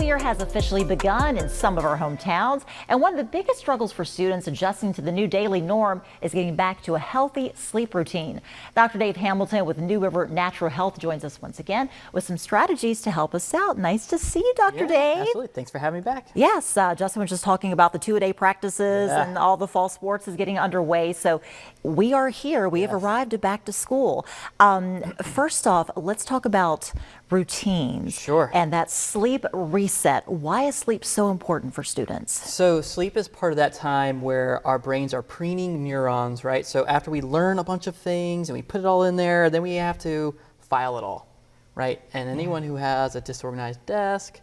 year has officially begun in some of our hometowns, and one of the biggest struggles for students adjusting to the new daily norm is getting back to a healthy sleep routine. Dr. Dave Hamilton with New River Natural Health joins us once again with some strategies to help us out. Nice to see you, Dr. Dave. Absolutely. Thanks for having me back. Yes, Justin was just talking about the two-a-day practices and all the fall sports is getting underway. So we are here. We have arrived at back to school. First off, let's talk about routines. Sure. And that sleep reset. Why is sleep so important for students? So sleep is part of that time where our brains are preening neurons, right? So after we learn a bunch of things and we put it all in there, then we have to file it all, right? And anyone who has a disorganized desk,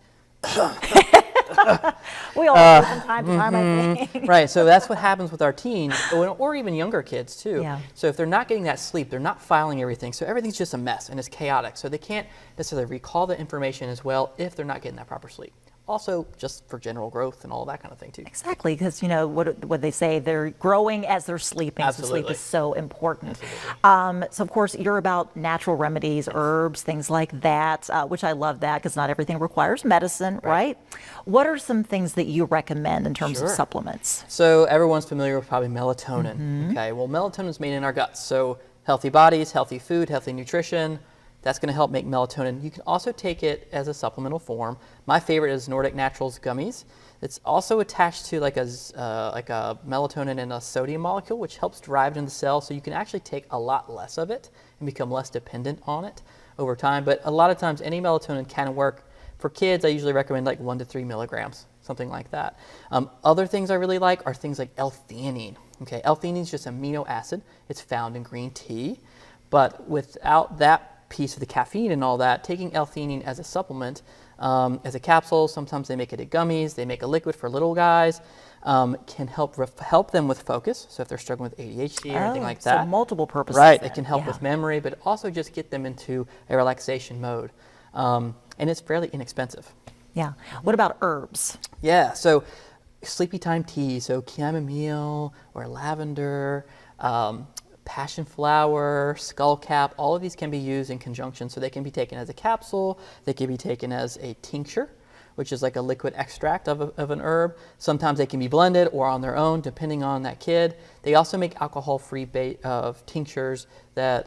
we all do from time to time, I think. right, so that's what happens with our teens, or even younger kids too. Yeah. So if they're not getting that sleep, they're not filing everything, so everything's just a mess and it's chaotic. So they can't necessarily recall the information as well if they're not getting that proper sleep. Also, just for general growth and all that kind of thing too. Exactly, because you know what they say, they're growing as they're sleeping. Absolutely. So sleep is so important. Absolutely. So of course you're about natural remedies, herbs, things like that, which I love that because not everything requires medicine, right? What are some things that you recommend in terms of supplements? So everyone's familiar with probably melatonin. Okay, well melatonin is made in our guts. So healthy bodies, healthy food, healthy nutrition. That's going to help make melatonin. You can also take it as a supplemental form. My favorite is Nordic Naturals gummies. It's also attached to like a melatonin and a sodium molecule, which helps drive it in the cell. So you can actually take a lot less of it and become less dependent on it over time. But a lot of times, any melatonin can work. For kids, I usually recommend like 1 to 3 milligrams, something like that. Other things I really like are things like L-theanine. Okay, L-theanine is just amino acid. It's found in green tea, but without that piece of the caffeine and all that, taking L-theanine as a supplement, as a capsule, sometimes they make it in gummies, they make a liquid for little guys, can help them with focus. So if they're struggling with ADHD or anything like that. So multiple purposes. Right, then. it can help with memory, but also just get them into a relaxation mode. And it's fairly inexpensive. Yeah. What about herbs? Yeah, so sleepy time tea, so chamomile or lavender, passion flower, skullcap, all of these can be used in conjunction. So they can be taken as a capsule, they can be taken as a tincture, which is like a liquid extract of an herb. Sometimes they can be blended or on their own, depending on that kid. They also make alcohol-free tinctures that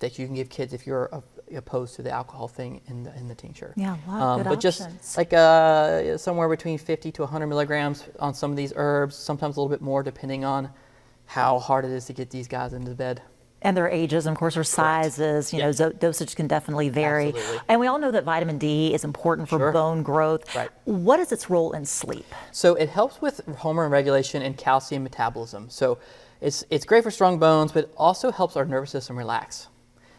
you can give kids if you're opposed to the alcohol thing in the tincture. Yeah, a lot of good but options. Just like somewhere between 50 to 100 milligrams on some of these herbs, sometimes a little bit more depending on how hard it is to get these guys into bed. And their ages, and of course their sizes, you know, dosage can definitely vary. Absolutely. And we all know that vitamin D is important for bone growth. Right. What is its role in sleep? So it helps with hormone regulation and calcium metabolism. So it's great for strong bones, but it also helps our nervous system relax.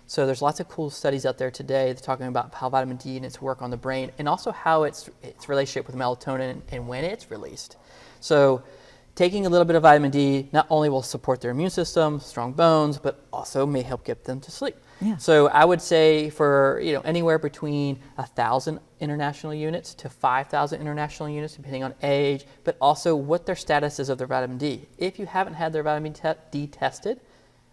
So there's lots of cool studies out there today that's talking about how vitamin D and its work on the brain, and also how its relationship with melatonin and when it's released. So taking a little bit of vitamin D not only will support their immune system, strong bones, but also may help get them to sleep. Yeah. So I would say for anywhere between 1,000 international units to 5,000 international units, depending on age, but also what their status is of their vitamin D. If you haven't had their vitamin D tested,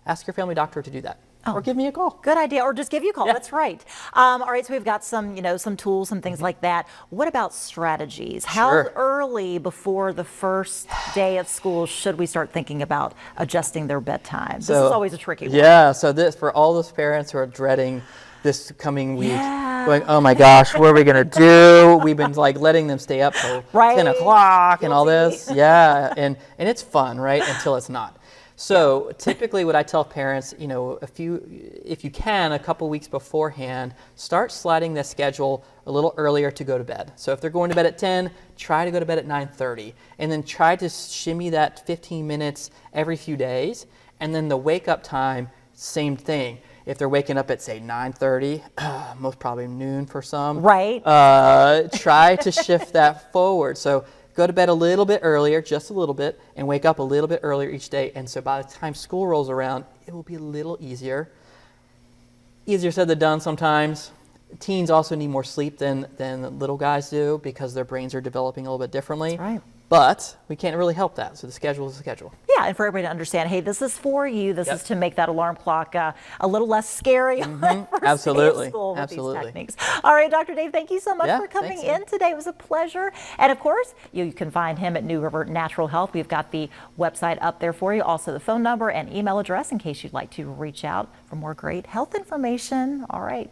ask your family doctor to do that. Or give me a call. Good idea. Or just give you a call. Yeah. That's right. All right. So we've got some, some tools and things like that. What about strategies? How early before the first day of school should we start thinking about adjusting their bedtime? This is always a tricky one. Yeah. So this, for all those parents who are dreading this coming week, going, oh my gosh, what are we going to do? We've been like letting them stay up till 10 o'clock and all this. Yeah. And it's fun, right? Until it's not. So typically what I tell parents, if you can, a couple weeks beforehand, start sliding the schedule a little earlier to go to bed. So if they're going to bed at 10, try to go to bed at 9:30, and then try to shimmy that 15 minutes every few days. And then the wake up time, same thing. If they're waking up at say 9:30, most probably noon for some. Right. Try to shift that forward. So go to bed a little bit earlier, just a little bit, and wake up a little bit earlier each day. And so by the time school rolls around, it will be a little easier. Easier said than done sometimes. Teens also need more sleep than little guys do because their brains are developing a little bit differently. That's right. But we can't really help that. So the schedule is the schedule. Yeah, and for everybody to understand, hey, this is for you. This Yep. is to make that alarm clock a little less scary on the first day of Absolutely. school with Absolutely. these techniques. All right, Dr. Dave, thank you so much Yeah, for coming thanks, in today. It was a pleasure. And of course, you can find him at New River Natural Health. We've got the website up there for you, also the phone number and email address in case you'd like to reach out for more great health information. All right.